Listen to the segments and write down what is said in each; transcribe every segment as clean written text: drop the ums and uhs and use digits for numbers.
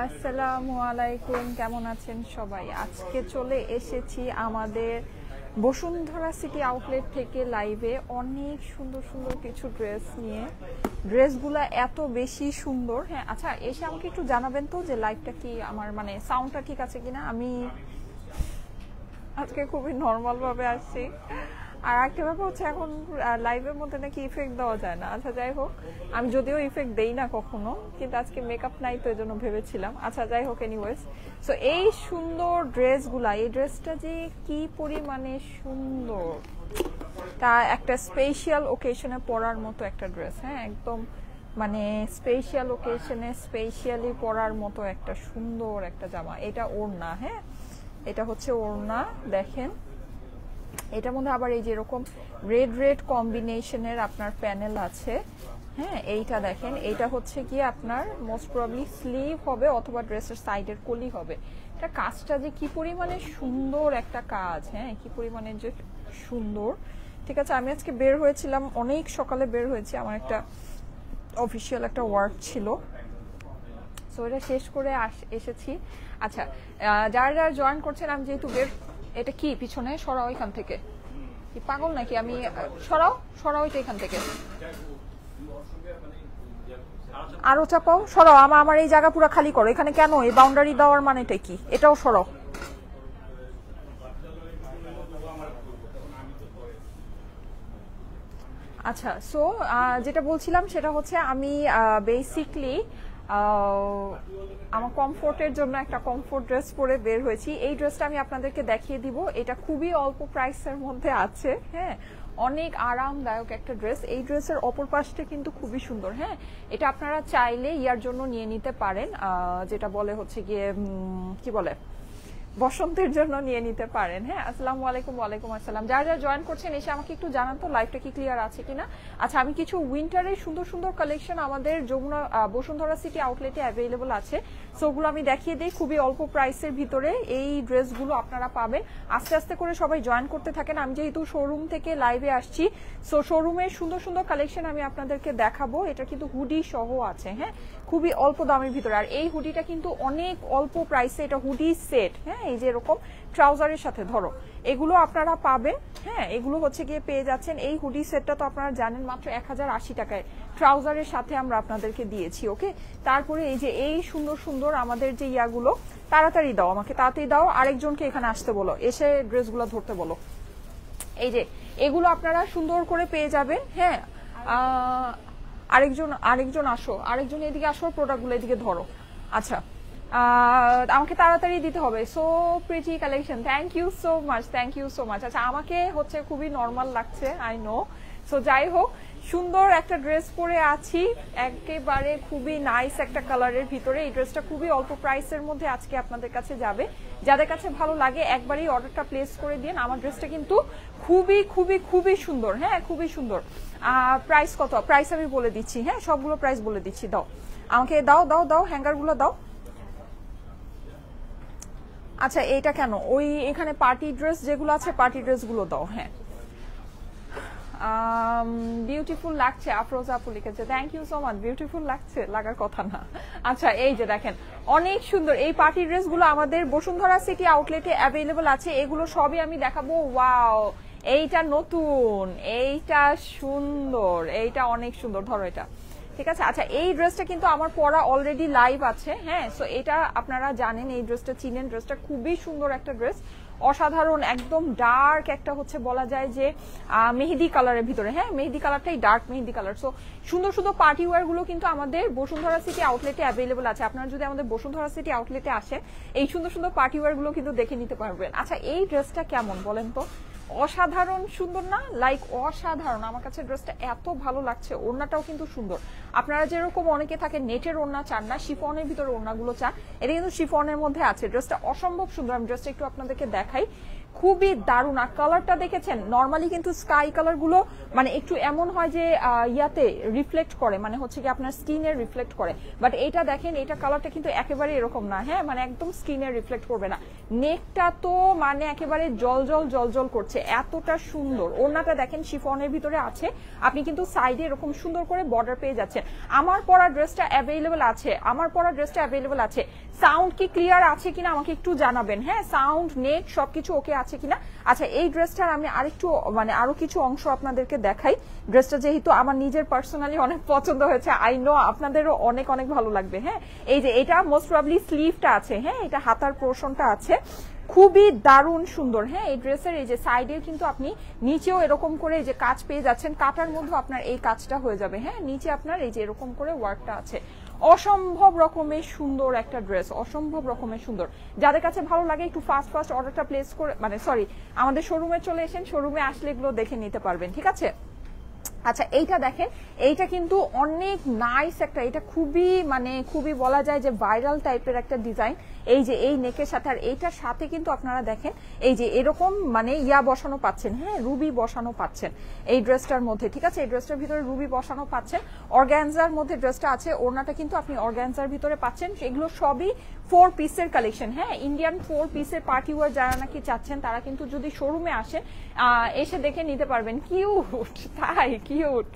আসসালামু আলাইকুম, কেমন আছেন সবাই? আজকে চলে এসেছি আমাদের বসুন্ধরা সিটি আউটলেট থেকে লাইভে অনেক সুন্দর সুন্দর কিছু ড্রেস নিয়ে। ড্রেসগুলো এত বেশি সুন্দর। হ্যাঁ আচ্ছা, এসে আমাকে একটু জানাবেন তো যে লাইভটা কি আমার মানে সাউন্ডটা ঠিক আছে কিনা। আমি আজকে খুবই নর্মাল ভাবে আসছি। আর একটা ব্যাপার হচ্ছে এখন লাইভের মধ্যে নাকি ইফেক্ট দেওয়া যায় না। আচ্ছা যাই হোক, আমি যদিও ইফেক্ট দেই না কখনো, কিন্তু আজকে মেকআপ নাই তো এজন্য ভেবেছিলাম। আচ্ছা যাই হোক, এনিওয়েজ সো এই সুন্দর ড্রেসগুলা, এই ড্রেসটা যে কি পরিমাণে সুন্দর, তা একটা স্পেশাল ওকেশনে পরার মতো একটা ড্রেস। হ্যাঁ একদম মানে স্পেশাল ওকেশনে স্পেশালি পরার মতো একটা সুন্দর একটা জামা। এটা ওড়না, হ্যাঁ এটা হচ্ছে ওড়না। দেখেন এটার মধ্যে আবার এই যে এরকম রেড রেড কম্বিনেশনের আপনার প্যানেল আছে। হ্যাঁ এইটা দেখেন, এইটা হচ্ছে কি আপনার মোস্ট প্রবাবলি স্লিভ হবে অথবা ড্রেসের সাইডের কলি হবে। এটা কাজটা যে কি পরিমাণে সুন্দর একটা কাজ, হ্যাঁ কি পরিমাণে যে সুন্দর। ঠিক আছে, আমি আজকে বের হয়েছিলাম, অনেক সকালে বের হয়েছি, আমার একটা অফিসিয়াল একটা ওয়ার্ক ছিল, সো এটা শেষ করে এসেছি। আচ্ছা যারা যারা জয়েন করছেন, আমি যেহেতু বের, এটা কি পিছনে সরাও এখান থেকে, কি পাগল নাকি আমি? সরাও সরাও এটা এখান থেকে, আরো চাপাও, সরাও। আমার এই জায়গা পুরো খালি করো। এখানে কেন এই বাউন্ডারি দেওয়ার মানেটা কি? এটাও সরাও। আচ্ছা সো যেটা বলছিলাম সেটা হচ্ছে আমি বেসিকলি আমার কমফোর্টের জন্য একটা কমফোর্ট ড্রেস পরে বের হয়েছি। এই ড্রেসটা আমি আপনাদেরকে দেখিয়ে দিব। এটা খুবই অল্প প্রাইসের মধ্যে আছে। হ্যাঁ অনেক আরামদায়ক একটা ড্রেস। এই ড্রেসের অপর পাশটা কিন্তু খুবই সুন্দর। হ্যাঁ এটা আপনারা চাইলে ইয়ার জন্য নিয়ে নিতে পারেন, যেটা বলে হচ্ছে গিয়ে কি বলে বসন্তের জন্য নিয়ে নিতে পারেন। হ্যাঁ আসসালামু আলাইকুম। ওয়ালাইকুম আসসালাম। যারা যারা জয়েন করছেন এসে আমাকে একটু জানান তো লাইভটা কি ক্লিয়ার আছে কিনা। আচ্ছা আমি কিছু উইন্টারের সুন্দর সুন্দর কালেকশন আমাদের যমুনা বসুন্ধরা সিটি আউটলেটে অ্যাভেলেবল আছে, সো ওগুলো আমি দেখিয়ে দিই। খুবই অল্প প্রাইসের ভিতরে এই ড্রেসগুলো আপনারা পাবেন। আস্তে আস্তে করে সবাই জয়েন করতে থাকেন। আমি যেহেতু শোরুম থেকে লাইভে আসছি, সো শোরুমের সুন্দর সুন্দর কালেকশন আমি আপনাদেরকে দেখাবো। এটা কিন্তু হুডি সহ আছে, হ্যাঁ খুবই অল্প দামের ভিতরে। আর এই হুডিটা কিন্তু অনেক অল্প প্রাইসে, এটা হুডি সেট। হ্যাঁ এই যে এরকম ট্রাউজারের সাথে ধরো, এগুলো আপনারা পাবেন। হ্যাঁ এগুলো হচ্ছে গিয়ে পেয়ে যাচ্ছেন। এই হুডি সেটটা তো আপনারা জানেন মাত্র 1080 টাকায় ট্রাউজারের সাথে আমরা আপনাদেরকে দিয়েছি। ওকে, তারপরে এই যে এই সুন্দর সুন্দর আমাদের যে ইয়াগুলো, তাড়াতাড়ি দাও আমাকে, তাড়াতাড়ি দাও। আরেকজনকে এখানে আসতে বলো, এসে ড্রেসগুলো ধরতে বলো। এই যে এগুলো আপনারা সুন্দর করে পেয়ে যাবেন। হ্যাঁ আরেকজন আসো, আরেকজন এদিকে আসো, প্রোডাক্টগুলো এদিকে ধরো। আচ্ছা আমাকে তাড়াতাড়ি দিতে হবে। So pretty collection, thank you so much, thank you so much. আচ্ছা আমাকে হচ্ছে খুবই নর্মাল লাগছে, আই নো। সো যাই হোক, সুন্দর একটা ড্রেস পরে আছি, একেবারে খুবই নাইস একটা কালারের ভিতরে। এই ড্রেসটা খুবই অল্প প্রাইসের মধ্যে আজকে আপনাদের কাছে যাবে। যাদের কাছে ভালো লাগে একবারই অর্ডারটা প্লেস করে দিন। আমার ড্রেসটা কিন্তু খুবই খুবই খুবই সুন্দর। হ্যাঁ খুবই সুন্দর। প্রাইস কত? প্রাইস আমি বলে দিচ্ছি। হ্যাঁ সবগুলো প্রাইস বলে দিচ্ছি। দাও আমাকে, দাও দাও দাও, হ্যাঙ্গারগুলো দাও। আচ্ছা এইটা কেন? ওই এখানে পার্টি ড্রেস যেগুলো আছে, পার্টি ড্রেসগুলো দাও। হ্যাঁ বিউটিফুল লাগছে, আফরোজা আপু লিখেছে, thank you so much. Beautiful লাগছে, লাগার কথা না। আচ্ছা এই যে দেখেন অনেক সুন্দর এই পার্টি ড্রেসগুলো আমাদের বসুন্ধরা সিটি আউটলেটে অ্যাভেলেবল আছে। এগুলো সবই আমি দেখাবো। ওয়াও এইটা নতুন, এইটা সুন্দর, এইটা অনেক সুন্দর। ধরো এটা, ঠিক আছে। আচ্ছা এই ড্রেসটা কিন্তু আমার পরা অলরেডি লাইভ আছে। হ্যাঁ সো এটা আপনারা জানেন, এই ড্রেসটা চিনেন। ড্রেসটা খুবই সুন্দর একটা ড্রেস, অসাধারণ, একদম ডার্ক একটা হচ্ছে বলা যায় যে মেহেদি কালারের ভিতরে। হ্যাঁ মেহেদি কালারটাই ডার্ক মেহেদি কালার। সো সুন্দর সুন্দর পার্টি ওয়্যার গুলো কিন্তু আমাদের বসুন্ধরা সিটি আউটলেটে অ্যাভেলেবল আছে। আপনারা যদি আমাদের বসুন্ধরা সিটি আউটলেটে আসেন, এই সুন্দর সুন্দর পার্টি ওয়্যার গুলো কিন্তু দেখে নিতে পারবেন। আচ্ছা এই ড্রেসটা কেমন বলেন তো? অসাধারণ সুন্দর না? লাইক অসাধারণ। আমার কাছে ড্রেসটা এত ভালো লাগছে। ওড়নাটাও কিন্তু সুন্দর। আপনারা যেরকম অনেকে থাকে নেটের ওড়না চান না, শিফনের ভিতরে ওড়নাগুলো চান, এটা কিন্তু শিফনের মধ্যে আছে। ড্রেসটা অসম্ভব সুন্দর। আমি ড্রেসটা একটু আপনাদেরকে দেখাই, খুবই দারুণ। আর কালারটা দেখেছেন, নর্মালি কিন্তু স্কাই কালার গুলো মানে একটু এমন হয় যে ইয়াতে রিফ্লেক্ট করে, মানে হচ্ছে কি আপনার স্কিনে রিফ্লেক্ট করে, বাট এটা দেখেন, এটা কালারটা কিন্তু একেবারে এরকম না। হ্যাঁ মানে একদম স্কিনে রিফ্লেক্ট করবে না। নেকটা তো মানে একেবারে জল জল জল জল করছে, এতটা সুন্দর। ওড়নাটা দেখেন শিফনের ভিতরে আছে, আপনি কিন্তু সাইডে এরকম সুন্দর করে বর্ডার পেয়ে যাচ্ছেন। আমার পরা ড্রেসটা অ্যাভেলেবল আছে, আমার পরা ড্রেসটা অ্যাভেলেবল আছে। সাউন্ড কি ক্লিয়ার আছে কিনা আমাকে একটু জানাবেন, হ্যাঁ, সাউন্ড নেট সবকিছু ওকে আছে কিনা। আচ্ছা, এই ড্রেসটার আমি আরেকটু মানে আরো কিছু অংশ আপনাদেরকে দেখাই। ড্রেসটা যেহেতু আমার নিজের পার্সোনালি অনেক পছন্দ হয়েছে, আই নো আপনাদেরও অনেক অনেক ভালো লাগবে। হ্যাঁ, এই যে এটা মোস্ট প্রবাবলি স্লিভটা আছে, হ্যাঁ, এটা হাতার পোর্শনটা আছে, খুবই দারুণ সুন্দর। হ্যাঁ, এই ড্রেসের এই যে সাইডে কিন্তু আপনি নিচেও এরকম করে এই যে কাজ পেয়ে যাচ্ছেন, কাটার মধ্যে আপনার এই কাজটা হয়ে যাবে। হ্যাঁ, নিচে আপনার এই যে এরকম করে ওয়ার্কটা আছে, অসম্ভব রকমের সুন্দর একটা ড্রেস, অসম্ভব রকমের সুন্দর। যাদের কাছে ভালো লাগে একটু ফাস্ট ফাস্ট অর্ডারটা প্লেস করে, মানে সরি আমাদের শোরুমে চলে এসেন, শোরুমে আসলে এগুলো দেখে নিতে পারবেন, ঠিক আছে। আচ্ছা, এইটা দেখেন, এইটা কিন্তু অনেক নাইস একটা, এটা খুবই মানে খুবই বলা যায় যে ভাইরাল টাইপের একটা ডিজাইন। এই যে এই নেকের সাথে আর এইটার সাথে কিন্তু আপনারা দেখেন এই যে এরকম মানে ইয়া বসানো পাচ্ছেন, হ্যাঁ, রুবি বসানো পাচ্ছেন এই ড্রেসটার মধ্যে, ঠিক আছে। এই ড্রেসটার ভিতরে রুবি বসানো পাচ্ছেন, অর্গানজার মধ্যে ড্রেসটা আছে, ওড়নাটা কিন্তু আপনি অর্গানজার ভিতরে পাচ্ছেন। এগুলো সবই 4 পিসের কালেকশন, হ্যাঁ, ইন্ডিয়ান 4 পিসের পার্টি ওয়ার যারা নাকি চাচ্ছেন তারা কিন্তু যদি শোরুমে আসেন এসে দেখে নিতে পারবেন। কিউট, তাই কিউট,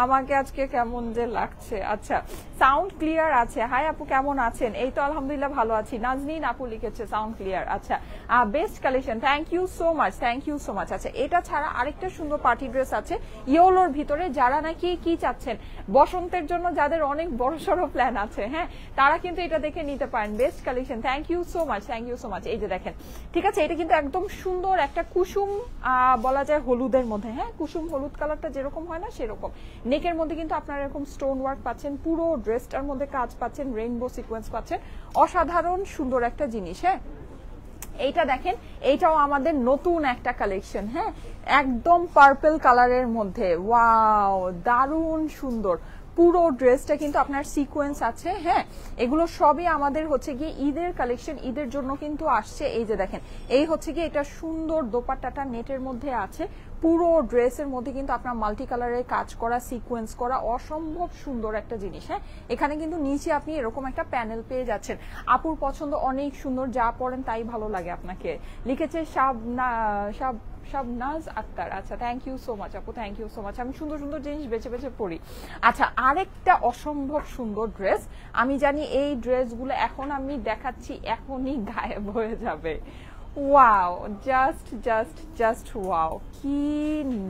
আমাকে আজকে কেমন যে লাগছে। আচ্ছা, সাউন্ড ক্লিয়ার আছে। হাই আপু, কেমন আছেন? এই তো আলহামদুলিল্লাহ ভালো আছি। নাজনীন আপু লিখেছে সাউন্ড ক্লিয়ার। আচ্ছা, best collection, thank you so much, thank you so much. আচ্ছা, এটা ছাড়া আরেকটা সুন্দর পার্টি ড্রেস আছে ইয়েলোর ভিতরে, যারা নাকি কি চাচ্ছেন বসন্তের জন্য, যাদের অনেক বড় সড়ো প্ল্যান আছে, হ্যাঁ, তারা কিন্তু এটা দেখে নিতে পারেন। Best collection, thank you so much, thank you so much. এই যে দেখেন, ঠিক আছে, এটা কিন্তু একদম সুন্দর একটা কুসুম বলা যায় হলুদের মধ্যে, হ্যাঁ, কুসুম হলুদ কালারটা যেরকম হয় না সেরকম। নেকের মধ্যে কিন্তু আপনারা এরকম স্টোন ওয়ার্ক পাচ্ছেন, পুরো ড্রেসটার মধ্যে কাজ পাচ্ছেন, রেইনবো সিকোয়েন্স পাচ্ছেন, অসাধারণ সুন্দর একটা জিনিস। হ্যাঁ, এইটা দেখেন, এইটাও আমাদের নতুন একটা কালেকশন, হ্যাঁ, একদম পার্পল কালারের মধ্যে, ওয়াও, দারুণ সুন্দর। পুরো ড্রেসটা কিন্তু আপনার সিকোয়েন্স আছে, হ্যাঁ, এগুলো সবই আমাদের হচ্ছে গিয়ে ঈদের কালেকশন, ঈদের জন্য কিন্তু আসছে। এই যে দেখেন, এই হচ্ছে গিয়ে এটা সুন্দর দোপাট্টাটা নেটের মধ্যে আছে, পুরো ড্রেসের মধ্যে কিন্তু আপনার মাল্টি কালারের কাজ করা, সিকোয়েন্স করা, অসম্ভব সুন্দর একটা জিনিস। হ্যাঁ, এখানে কিন্তু নিচে আপনি এরকম একটা প্যানেল পেয়ে যাচ্ছেন। আপুর পছন্দ, অনেক সুন্দর, যা পড়েন তাই ভালো লাগে আপনাকে, লিখেছে শাবনাজ আক্তার। আচ্ছা, থ্যাংক ইউ সো মাচ আপু, থ্যাংক ইউ সো মাচ। আমি সুন্দর সুন্দর জিনিস বেছে বেছে পড়ি। আচ্ছা, আরেকটা অসম্ভব সুন্দর ড্রেস, আমি জানি এই ড্রেসগুলো এখন আমি দেখাচ্ছি এখনই গায়েব হয়ে যাবে। Wow, just just just wow, কি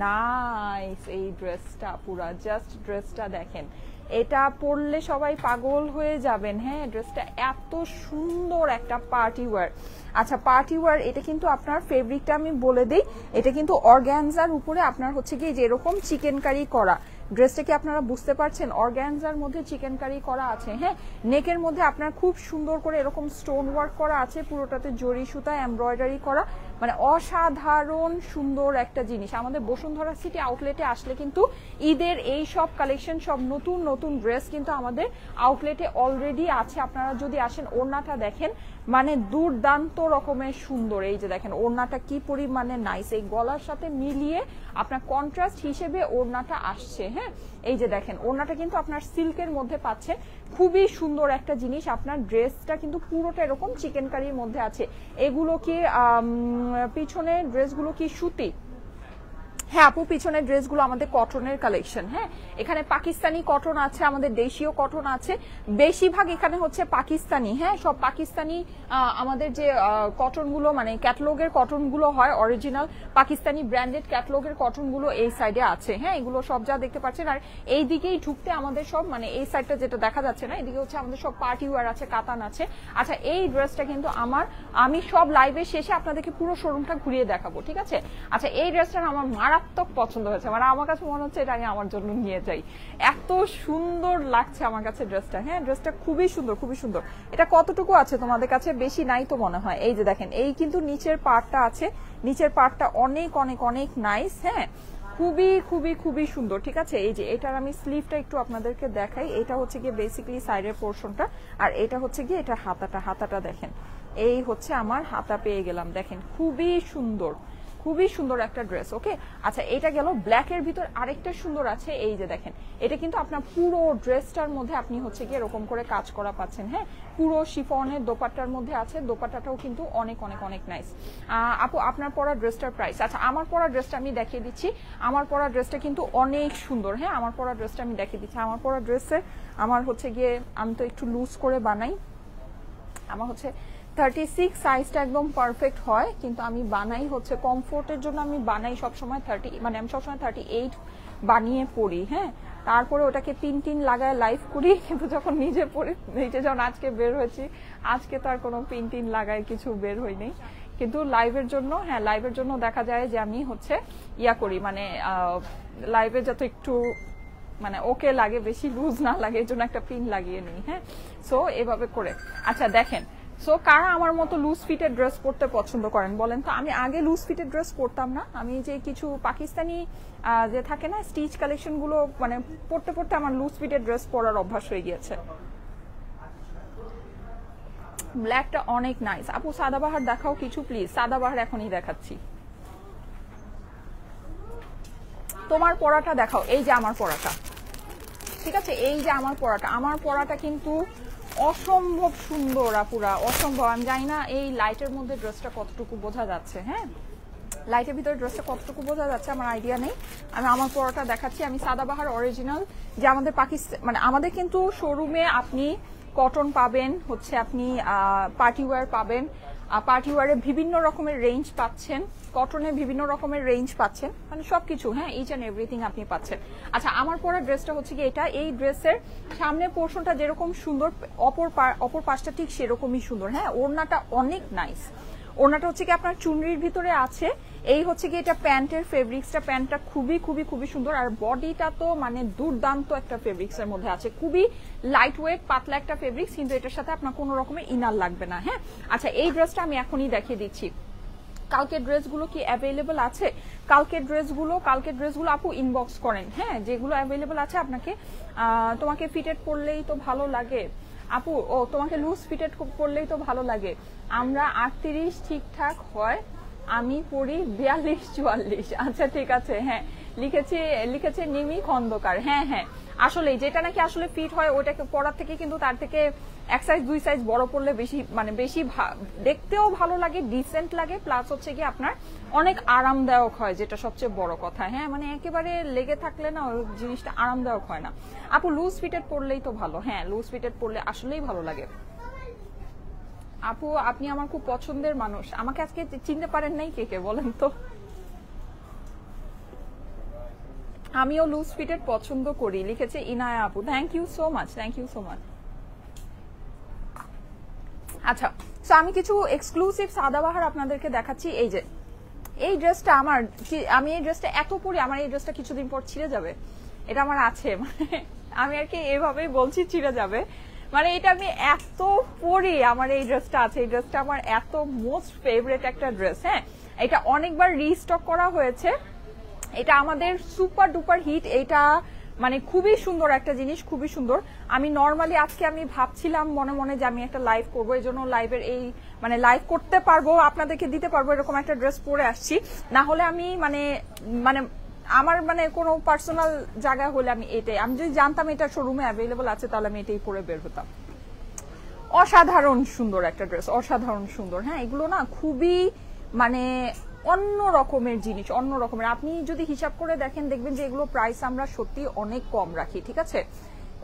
নাইস এই ড্রেসটা, পুরা জাস্ট ড্রেসটা দেখেন, এটা পরলে সবাই পাগল হয়ে যাবেন। হ্যাঁ, ড্রেসটা এত সুন্দর একটা পার্টি ওয়্যার। আচ্ছা, পার্টি ওয়্যার, এটা কিন্তু আপনার ফেব্রিকটা আমি বলে দিই, এটা কিন্তু অর্গানজার উপরে আপনার হচ্ছে কি যে এরকম চিকেন কারি করা। ড্রেসটা কি আপনারা বুঝতে পারছেন? অর্গানজার মধ্যে চিকেন কারি করা আছে। হ্যাঁ, নেকের মধ্যে আপনার খুব সুন্দর করে এরকম স্টোন ওয়ার্ক করা আছে, পুরোটাতে জরি সুতা এমব্রয়ডারি করা, মানে অসাধারণ সুন্দর একটা জিনিস। আমাদের বসুন্ধরা সিটি আউটলেটে আসলে কিন্তু ঈদের এই সব কালেকশন, সব নতুন নতুন ড্রেস কিন্তু আমাদের আউটলেটে অলরেডি আছে। আপনারা যদি আসেন, ওড়নাটা দেখেন, মানে দুর্দান্ত রকমের সুন্দর। এই যে দেখেন ওড়নাটা কি পরিমাণে নাইস, এই গলার সাথে মিলিয়ে আপনার কন্ট্রাস্ট হিসেবে ওড়নাটা আসছে। হ্যাঁ, এই যে দেখেন ওড়নাটা কিন্তু আপনার সিল্কের মধ্যে পাচ্ছেন, খুবই সুন্দর একটা জিনিস। আপনার ড্রেসটা কিন্তু পুরোটা এরকম চিকেন কারির মধ্যে আছে। এগুলো কি পিছনে ড্রেসগুলো কি সুতি? হ্যাঁ আপু, পিছনের ড্রেসগুলো আমাদের কটনের কালেকশন। হ্যাঁ, এখানে পাকিস্তানি কটন আছে, আমাদের দেশীয় কটন আছে, বেশিরভাগ এখানে হচ্ছে পাকিস্তানি। হ্যাঁ, সব পাকিস্তানি আমাদের যে কটনগুলো মানে ক্যাটালগের কটনগুলো হয়, অরিজিনাল পাকিস্তানি ব্র্যান্ডেড ক্যাটালগের কটনগুলো এই সাইডে আছে। হ্যাঁ, এগুলো সব যা দেখতে পাচ্ছেন। আর এই দিকেই ঢুকতে আমাদের সব মানে এই সাইডটা যেটা দেখা যাচ্ছে না, এদিকে হচ্ছে আমাদের সব পার্টি ওয়্যার আছে, কাতান আছে। আচ্ছা, এই ড্রেসটা কিন্তু আমি সব লাইভের শেষে আপনাদেরকে পুরো শোরুমটা ঘুরিয়ে দেখাবো, ঠিক আছে। আচ্ছা, এই ড্রেসটা আমার মারাত্মক পছন্দ হয়েছে, মানে আমার কাছে মনে হচ্ছে এটা আমি আমার জন্য নিয়ে যাই, এত সুন্দর লাগছে আমার কাছে ড্রেসটা। হ্যাঁ, ড্রেসটা খুবই সুন্দর, খুবই সুন্দর। এটা কতটুকু আছে তোমাদের কাছে? বেশি নাই তো মনে হয়। এই যে দেখেন, এই কিন্তু নিচের পার্টটা আছে, নিচের পার্টটা অনেক অনেক অনেক নাইস। হ্যাঁ, খুবই খুবই খুবই সুন্দর, ঠিক আছে। এই যে এটার আমি স্লিভটা একটু আপনাদেরকে দেখাই, এটা হচ্ছে গিয়ে বেসিক্যালি সাইডের পোর্শনটা, আর এটা হচ্ছে গিয়ে এটা হাতাটা দেখেন, এই হচ্ছে আমার হাতা পেয়ে গেলাম, দেখেন খুবই সুন্দর, খুবই সুন্দর একটা ড্রেস। ওকে, আচ্ছা এটা গেল ব্ল্যাকের ভিতর। আরেকটা সুন্দর আছে, এই যে দেখেন, এটা কিন্তু আপনার পুরো ড্রেসটার মধ্যে আপনি হচ্ছে গিয়ে এরকম করে কাজ করা পাচ্ছেন। হ্যাঁ, পুরো শিফনের দোপাট্টার মধ্যে আছে, দোপাট্টাটাও কিন্তু অনেক অনেক অনেক নাইস। আপু আপনার পরা ড্রেসটার প্রাইস? আচ্ছা আমার পরা ড্রেসটা আমি দেখিয়ে দিচ্ছি। আমার পরা ড্রেসটা কিন্তু অনেক সুন্দর। হ্যাঁ, আমার পরা ড্রেসটা আমি দেখিয়ে দিচ্ছি। আমার পরা ড্রেসের আমার হচ্ছে গিয়ে, আমি তো একটু লুজ করে বানাই, আমার হচ্ছে 36 সাইজটা একদম পারফেক্ট হয়, কিন্তু আমি বানাই হচ্ছে কমফোর্টের জন্য, আমি বানাই সবসময় 30, মানে আমি সবসময় 38 বানিয়ে পড়ি। হ্যাঁ, তারপরে ওটাকে পিন লাগায় লাইভ করি, কিন্তু যখন নিজে পরে, নিজে যখন আজকে বের হয়েছি, আজকে তো আর কোনো পিন লাগায় কিছু বের হয়নি, কিন্তু লাইভের জন্য, হ্যাঁ লাইভের জন্য দেখা যায় যে আমি হচ্ছে ইয়া করি, মানে লাইভে যত একটু মানে ওকে লাগে, বেশি লুজ না লাগে, এই জন্য একটা পিন লাগিয়ে নিই। হ্যাঁ, সো এভাবে করে। আচ্ছা দেখেন, সো কারা আমার মতো লুজ ফিটেড ড্রেস পরতে পছন্দ করেন বলেন তো? আমি আগে লুজ ফিটেড ড্রেস পরতাম না, আমি যে কিছু পাকিস্তানি যে থাকে না স্টিচ কালেকশন গুলো, মানে পরতে পরতে আমার লুজ ফিটেড ড্রেস পরার অভ্যাস হয়ে গিয়েছে। ব্ল্যাকটা অনেক নাইস। আপু সাদাবাহার দেখাও কিছু প্লিজ। সাদাবাহার এখনই দেখাচ্ছি। তোমার পরাটা দেখাও। এই যে আমার পরাটা, ঠিক আছে, এই যে আমার পরাটা, আমার পরাটা কিন্তু অসম্ভব সুন্দর আপুরা, অসম্ভব। আমি জানি না এই লাইটের মধ্যে ড্রেসটা কতটুকু বোঝা যাচ্ছে। হ্যাঁ, লাইটের ভিতরে ড্রেসটা কতটুকু বোঝা যাচ্ছে আমার আইডিয়া নেই। আমি আমার পরাটা দেখাচ্ছি। আমি সাদাবাহার অরিজিনাল, যে আমাদের পাকিস্তান, মানে আমাদের কিন্তু শোরুমে আপনি কটন পাবেন, হচ্ছে আপনি পার্টি ওয়্যার পাবেন, পার্টি ওয়্যারে বিভিন্ন রকমের রেঞ্জ পাচ্ছেন, কটনে বিভিন্ন রকমের রেঞ্জ পাচ্ছেন, মানে সবকিছু, হ্যাঁ ইচ অ্যান্ড এভরিথিং আপনি পাচ্ছেন। আচ্ছা আমার পরা ড্রেসটা হচ্ছে কি এটা, এই ড্রেসের সামনের পোর্শনটা যেরকম সুন্দর, অপর পাশটা ঠিক সেরকমই সুন্দর। হ্যাঁ, ওড়নাটা অনেক নাইস। ওড়নাটা হচ্ছে কি আপনার চুনরির ভিতরে আছে। এই হচ্ছে কি এটা প্যান্টের ফেব্রিক্সটা, প্যান্টটা খুবই খুবই খুবই সুন্দর। আর বডিটা তো মানে দুর্দান্ত একটা ফেব্রিক্স এর মধ্যে আছে, খুবই লাইট ওয়েট পাতলা একটা ফেব্রিক্স, কিন্তু এটার সাথে আপনার কোনো রকমের ইনার লাগবে না। হ্যাঁ, আচ্ছা এই ড্রেসটা আমি এখনই দেখিয়ে দিচ্ছি। কালকের ড্রেসগুলো কি অ্যাভেলেবল আছে? কালকের ড্রেসগুলো আপু ইনবক্স করেন। হ্যাঁ, যেগুলো অ্যাভেলেবল আছে আপনাকে, তোমাকে ফিটেড পরলেই তো ভালো লাগে আপু, ও তোমাকে লুজ ফিটেড পরলেই তো ভালো লাগে। আমরা 38 ঠিকঠাক হয়, আমি পড়ি 42-44। আচ্ছা ঠিক আছে, হ্যাঁ লিখেছে নিমি খন্দকার। হ্যাঁ হ্যাঁ, আসলে যেটা নাকি আসলে ফিট হয় ওটাকে পরার থেকে কিন্তু তার থেকে এক সাইজ 2 সাইজ বড় পড়লে বেশি, মানে বেশি দেখতেও ভালো লাগে, ডিসেন্ট লাগে, প্লাস হচ্ছে কি আপনার অনেক আরামদায়ক হয়, যেটা সবচেয়ে বড় কথা। হ্যাঁ, মানে একেবারে লেগে থাকলে না ওই জিনিসটা আরামদায়ক হয় না। আপু লুজ ফিটেড পরলেই তো ভালো। হ্যাঁ, লুজ ফিটেড পরলে আসলেই ভালো লাগে। আপু আপনি আমার খুব পছন্দের মানুষ। আমাকে আজকে চিনতে পারেন নাই কে কে বলেন তো? আমিও লুজ ফিটেড পছন্দ করি, লিখেছে ইনায়া আপু। Thank you so much, thank you so much. আচ্ছা, সো আমি কিছু এক্সক্লুসিভ সাদাবাহার আপনাদেরকে দেখাচ্ছি। এই যে এই ড্রেসটা আমার, আমি এই ড্রেসটা এত পরি, আমার এই ড্রেসটা কিছুদিন পর ছিঁড়ে যাবে, এটা আমার আছে, মানে আমি আর কি এভাবেই বলছি ছিঁড়ে যাবে, মানে এটা আমি এত পরি, আমার এই ড্রেসটা আছে। এই ড্রেসটা আমার এত মোস্ট ফেভারিট একটা ড্রেস। হ্যাঁ, এটা অনেকবার রিস্টক করা হয়েছে, এটা আমাদের সুপার ডুপার হিট। এটা মানে খুবই সুন্দর একটা জিনিস, খুবই সুন্দর। আমি নর্মালি আজকে আমি ভাবছিলাম মনে মনে যে আমি একটা লাইভ করবো, এই জন্য লাইভের এই মানে লাইভ করতে পারবো, আপনাদেরকে দিতে পারবো এরকম একটা ড্রেস পরে আসছি। না হলে আমি মানে মানে আমার মানে কোনো পার্সোনাল জায়গায় হলে আমি এটাই, আমি যদি জানতাম এটা শোরুমে অ্যাভেলেবল আছে তাহলে আমি এটাই পরে বের হতাম। অসাধারণ সুন্দর একটা ড্রেস, অসাধারণ সুন্দর। হ্যাঁ, এগুলো না খুবই মানে অন্য রকমের জিনিস, অন্য রকমের। আপনি যদি হিসাব করে দেখেন দেখবেন যে এগুলো প্রাইস আমরা সত্যি অনেক কম রাখি। ঠিক আছে,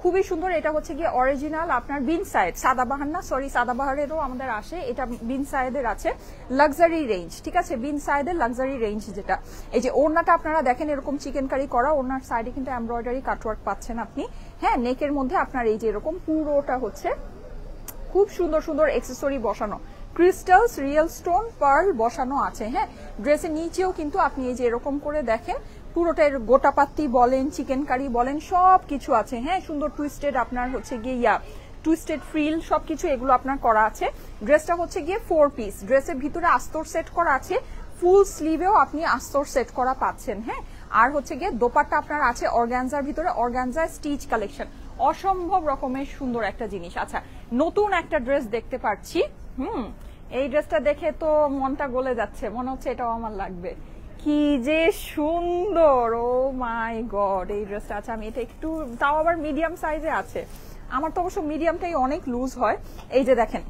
খুবই সুন্দর। এটা হচ্ছে গিয়ে অরিজিনাল আপনার বিন সাইড, সাদাবাহার না, সরি সাদাবাহারেরও আমাদের আসে, এটা বিন সাইদের আছে লাক্সারি রেঞ্জ। ঠিক আছে, বিন সাইদের লাক্সারি রেঞ্জ যেটা। এই যে ওড়নাটা আপনারা দেখেন এরকম চিকেন কারি করা, ওড়নার সাইডে কিন্তু এমব্রয়ডারি কাটওয়ার্ক পাচ্ছেন আপনি। হ্যাঁ, নেকের মধ্যে আপনার এই যে এরকম পুরোটা হচ্ছে খুব সুন্দর সুন্দর এক্সেসরি বসানো, ক্রিস্টালস, রিয়েল স্টোন, পার্ল বসানো আছে। হ্যাঁ, ড্রেসের নিচেও কিন্তু আপনি এই যে এরকম করে দেখেন পুরোটা গোটাপাত্তি বলেন, চিকেন কারি বলেন, সব কিছু আছে। হ্যাঁ, সুন্দর টুইস্টেড আপনার হচ্ছে গিয়ে টুইস্টেড ফ্রিল সবকিছু এগুলো আপনার করা আছে। ড্রেসটা হচ্ছে গিয়ে 4 পিস, ড্রেসের ভিতরে আস্তর সেট করা আছে, ফুল স্লিভেও আপনি আস্তর সেট করা পাচ্ছেন। হ্যাঁ, আর হচ্ছে গিয়ে দোপাট্টা আপনার আছে অর্গানজার ভিতরে, অর্গানজা স্টিচ কালেকশন, অসম্ভব রকমের সুন্দর একটা জিনিস। আচ্ছা, নতুন একটা ড্রেস দেখতে পাচ্ছি। এই ড্রেসটা দেখে তো মনটা গলে যাচ্ছে, মনে হচ্ছে এটাও আমার লাগবে। কি যে সুন্দর, ও মাই গড। এই ড্রেসটা আছে, আমি এটা একটু, তাও আবার মিডিয়াম সাইজে আছে। আমার তো অবশ্য মিডিয়ামটাই অনেক লুজ হয়। এই যে দেখেন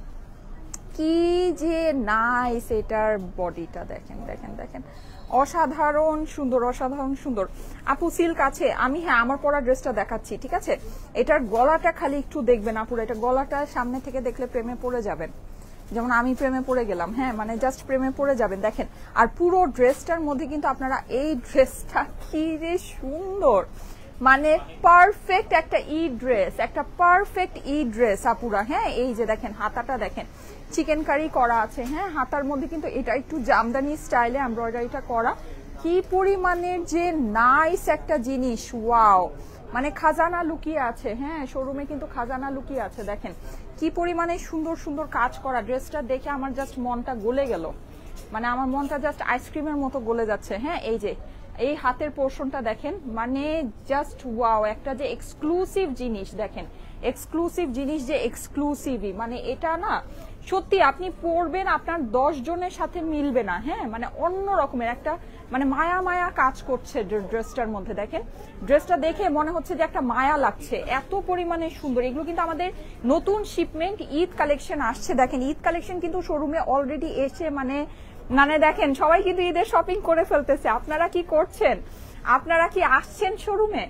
কি যে নাইস, এটার বডিটা দেখেন দেখেন দেখেন, অসাধারণ সুন্দর, অসাধারণ সুন্দর। আপু সিল্ক আছে, আমি হ্যাঁ আমার পরা ড্রেসটা দেখাচ্ছি, ঠিক আছে? এটার গলাটা খালি একটু দেখবেন আপুরা, এটা গলাটা সামনে থেকে দেখলে প্রেমে পড়ে যাবেন, যেমন আমি প্রেমে পড়ে গেলাম। হ্যাঁ মানে জাস্ট প্রেমে পড়ে যাবেন দেখেন। আর পুরো ড্রেসটার মধ্যে কিন্তু আপনারা, এই ড্রেসটা কি যে সুন্দর, মানে পারফেক্ট একটা ড্রেস, একটা পারফেক্ট ড্রেস আপুরা। হ্যাঁ এই যে দেখেন হাতাটা দেখেন, চিকেন কারি করা আছে। হ্যাঁ হাতার মধ্যে কিন্তু এটা একটু জামদানি স্টাইলে এমব্রয়ডারিটা করা, কি পরিমাণের যে নাইস একটা জিনিস, ওয়াও, মানে খাজানা লুকিয়ে আছে। হ্যাঁ শোরুমে কিন্তু খাজানা লুকিয়ে আছে, দেখেন কি পরিমাণে সুন্দর সুন্দর কাজ করা। ড্রেসটা দেখে আমার জাস্ট মনটা গলে গেল, মানে আমার মনটা জাস্ট আইসক্রিমের মতো গলে যাচ্ছে। হ্যাঁ এই যে এই হাতের পোর্শনটা দেখেন, মানে জাস্ট ওয়াও, একটা যে এক্সক্লুসিভ জিনিস দেখেন, এক্সক্লুসিভ জিনিস যে এক্সক্লুসিভই, মানে এটা না সত্যি আপনি পরবেন আপনার 10 জনের সাথে মিলবে না। হ্যাঁ মানে অন্য রকমের একটা, মানে মায়া মায়া কাজ করছে ড্রেসটার মধ্যে। দেখেন ড্রেসটা দেখে মনে হচ্ছে যে একটা মায়া লাগছে, এত পরিমাণে সুন্দর। এগুলো কিন্তু আমাদের নতুন শিপমেন্ট, ঈদ কালেকশন আসছে। দেখেন ঈদ কালেকশন কিন্তু শোরুমে অলরেডি এসে, মানে মানে দেখেন সবাই কিন্তু ঈদের শপিং করে ফেলতেছে। আপনারা কি করছেন? আপনারা কি আসছেন শোরুমে?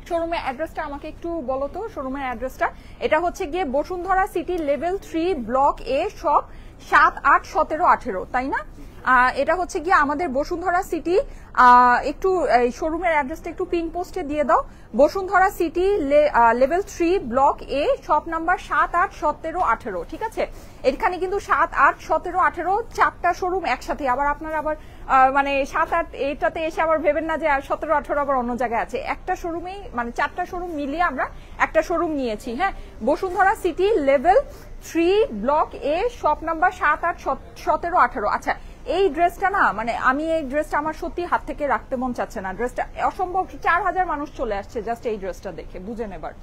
শোরুমের অ্যাড্রেসটা আমাকে একটু বলো তো, শোরুমের অ্যাড্রেসটা। এটা হচ্ছে গিয়ে বসুন্ধরা সিটি লেভেল 3 ব্লক এ, শপ 7, 8, 17, 18, তাই না? এটা হচ্ছে গিয়ে আমাদের বসুন্ধরা সিটি, একটু শোরুমের অ্যাড্রেসটা একটু পিন পোস্টে দিয়ে দাও। বসুন্ধরা সিটি লেভেল 3 ব্লক এ, শপ নাম্বার 7, 8, 17, 18, ঠিক আছে? এখানে কিন্তু 7, 8, 17, 18 4টা শোরুম একসাথে। আবার আপনারা আবার মানে 7, 8 এটাতে এসে আবার ভেবেন না যে 17, 18 আবার অন্য জায়গায় আছে। একটা শোরুমেই, মানে 4টা শোরুম মিলিয়ে আমরা একটা শোরুম নিয়েছি। হ্যাঁ বসুন্ধরা সিটি লেভেল 3 ব্লক এ, শপ নাম্বার 7, 8, 17, 18। আচ্ছা এই ড্রেসটা না, মানে আমি এই ড্রেসটা আমার সত্যি হাত থেকে রাখতে মন চাচ্ছে না। ড্রেসটা অসম্ভব, 4000 মানুষ চলে আসছে জাস্ট এই ড্রেসটা দেখে, বুঝেন এবার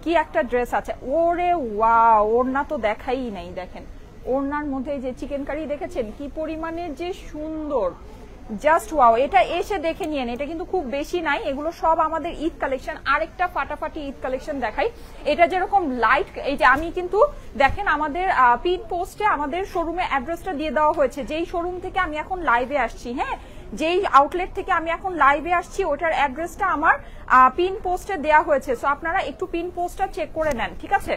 কি একটা ড্রেস আছে। ওরে ওয়াও, ওড়না তো দেখাই নাই, দেখেন ওড়নার মধ্যে যে চিকেন কারি দেখেছেন কি পরিমাণের যে সুন্দর, জাস্ট ওয়াও। এটা এসে দেখে নিয়েন, এটা কিন্তু খুব বেশি নাই, এগুলো সব আমাদের ঈদ কালেকশন। আরেকটা ফাটাফাটি ঈদ কালেকশন দেখাই, এটা যেরকম লাইট, এই যে আমি কিন্তু দেখেন আমাদের পিন পোস্টে আমাদের শোরুমের অ্যাড্রেসটা দিয়ে দেওয়া হয়েছে, যেই শোরুম থেকে আমি এখন লাইভে আসছি। হ্যাঁ যেই আউটলেট থেকে আমি এখন লাইভে আসছি ওটার অ্যাড্রেসটা আমার পিন পোস্টে দেওয়া হয়েছে, সো আপনারা একটু পিন পোস্টটা চেক করে নেন, ঠিক আছে?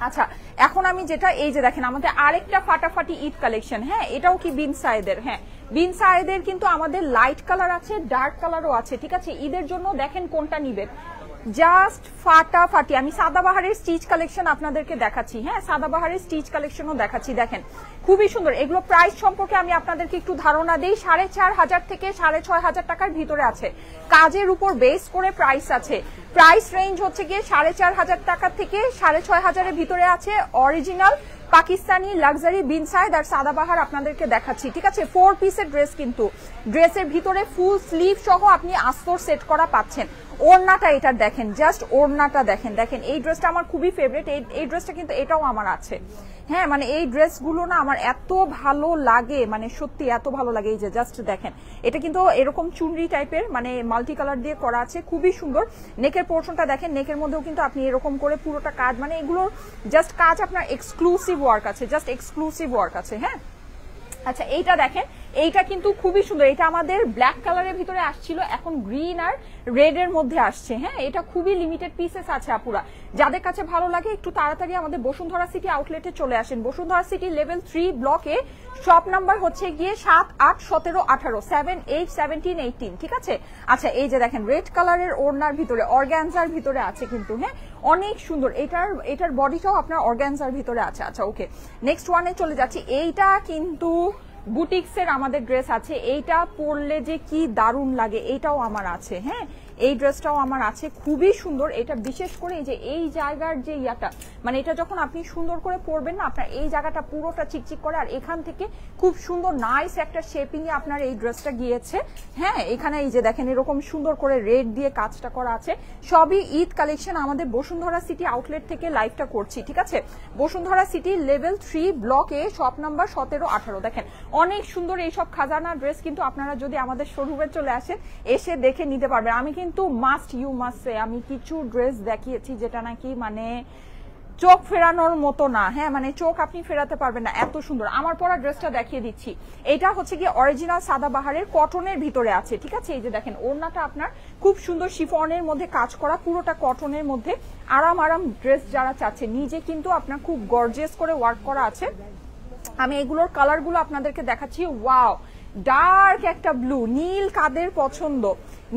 আচ্ছা এখন আমি যেটা, এই যে দেখেন আমাদের আরেকটা ফাটাফাটি ঈদ কালেকশন। হ্যাঁ এটাও কি বিন সায়েদের, হ্যাঁ বিন সায়েদের কিন্তু আমাদের লাইট কালার আছে, ডার্ক কালারও আছে, ঠিক আছে? ঈদের জন্য দেখেন কোনটা নিবেন, জাস্ট ফাটাফাটি। আমি সাদাবাহারের স্টিচ কালেকশন আপনাদেরকে দেখাচ্ছি। হ্যাঁ সাদাবাহারের স্টিচ কালেকশনও দেখাচ্ছি, দেখেন খুবই সুন্দর। এগুলো প্রাইস সম্পর্কে আমি আপনাদেরকে একটু ধারণা দিই, 4500 থেকে 6500 টাকার ভিতরে আছে। কাজের উপর বেস করে প্রাইস আছে। প্রাইস রেঞ্জ হচ্ছে গিয়ে 4500 টাকা থেকে 6500 এর ভিতরে আছে। অরিজিনাল পাকিস্তানি লাক্সারি বিন সায়েদ আর সাদাবাহার আপনাদেরকে দেখাচ্ছি, ঠিক আছে? 4 পিসের ড্রেস, কিন্তু ড্রেসের ভিতরে ফুল স্লিভ সহ আপনি আস্তর সেট করা পাচ্ছেন। ওড়নাটা এটার দেখেন, জাস্ট ওড়নাটা দেখেন, দেখেন এই ড্রেসটা আমার খুবই ফেভারিট। এই ড্রেসটা কিন্তু এটাও আমার আছে। হ্যাঁ মানে এই ড্রেসগুলো না আমার এত ভালো লাগে, মানে সত্যি এত ভালো লাগে। এই যে জাস্ট দেখেন, এটা কিন্তু এরকম চুনরি টাইপের, মানে মাল্টি কালার দিয়ে করা আছে, খুবই সুন্দর। নেকের পোর্শনটা দেখেন, নেকের মধ্যেও কিন্তু আপনি এরকম করে পুরোটা কাজ, মানে এগুলো জাস্ট কাজ আপনার এক্সক্লুসিভ ওয়ার্ক আছে, জাস্ট এক্সক্লুসিভ ওয়ার্ক আছে। হ্যাঁ আচ্ছা এইটা দেখেন, এইটা কিন্তু খুবই সুন্দর। এটা আমাদের ব্ল্যাক কালারের ভিতরে আসছিল, এখন গ্রিন আর রেড এর মধ্যে আসছে। হ্যাঁ এটা খুবই লিমিটেড পিসেস আছে আপুরা, যাদের কাছে ভালো লাগে একটু তাড়াতাড়ি আমাদের বসুন্ধরা সিটি আউটলেটে চলে আসেন। বসুন্ধরা সিটি লেভেল 3 ব্লকে, শপ নাম্বার হচ্ছে গিয়ে 7, 8, 17, 18, 7, 8, 17, 18, ঠিক আছে? আচ্ছা এই যে দেখেন রেড কালারের ওড়নার ভিতরে অর্গানজার ভিতরে আছে কিন্তু, হ্যাঁ অনেক সুন্দর। এটার বডিটাও আপনার অর্গানজার ভিতরে আছে। আচ্ছা ওকে, নেক্সট ওয়ানে চলে যাচ্ছি। এইটা কিন্তু বুটিক্সের আমাদের ড্রেস আছে, এইটা পরলে যে কি দারুণ লাগে, এইটাও আমার আছে। হ্যাঁ এই ড্রেসটাও আমার আছে, খুবই সুন্দর। এটা বিশেষ করে এই যে এই জায়গার যে ইয়াটা, মানে এটা যখন আপনি সুন্দর করে পরবেন না, আপনার এই জায়গাটা পুরোটা চিকচিক করে, আর এখান থেকে খুব সুন্দর নাইস একটা শেপিং এ আপনার এই ড্রেসটা গিয়েছে। হ্যাঁ, এখানে এই যে দেখেন এরকম সুন্দর করে রেড দিয়ে কাজটা করা আছে। সবই ঈদ কালেকশন। আমাদের বসুন্ধরা সিটি আউটলেট থেকে লাইভটা করছি, ঠিক আছে? বসুন্ধরা সিটি লেভেল 3 ব্লক এ শপ নাম্বার 17-18। দেখেন অনেক সুন্দর এইসব খাজানা ড্রেস কিন্তু আপনারা যদি আমাদের শোরুমে চলে আসেন, এসে দেখে নিতে পারবেন। আমি কিন্তু ইউ মাস্ট সে, আমি কিছু ড্রেস দেখিয়েছি যেটা নাকি মানে চোখ ফেরানোর মতো না। হ্যাঁ, মানে চোখ আপনি ফেরাতে পারবেন না, এত সুন্দর। আমার পরা ড্রেসটা দেখিয়ে দিচ্ছি। এটা হচ্ছে কি অরিজিনাল সাদাবাহারের কটনের ভিতরে আছে, ঠিক আছে? এই যে দেখেন ওড়নাটা আপনার খুব সুন্দর শিফনের মধ্যে কাজ করা, পুরোটা কটনের মধ্যে। আরাম ড্রেস যারা চাচ্ছে, নিজে কিন্তু আপনার খুব গর্জিয়াস করে ওয়ার্ক করা আছে। আমি এগুলোর কালারগুলো আপনাদেরকে দেখাচ্ছি। ওয়াও, ডার্ক একটা ব্লু, নীল কাদের পছন্দ?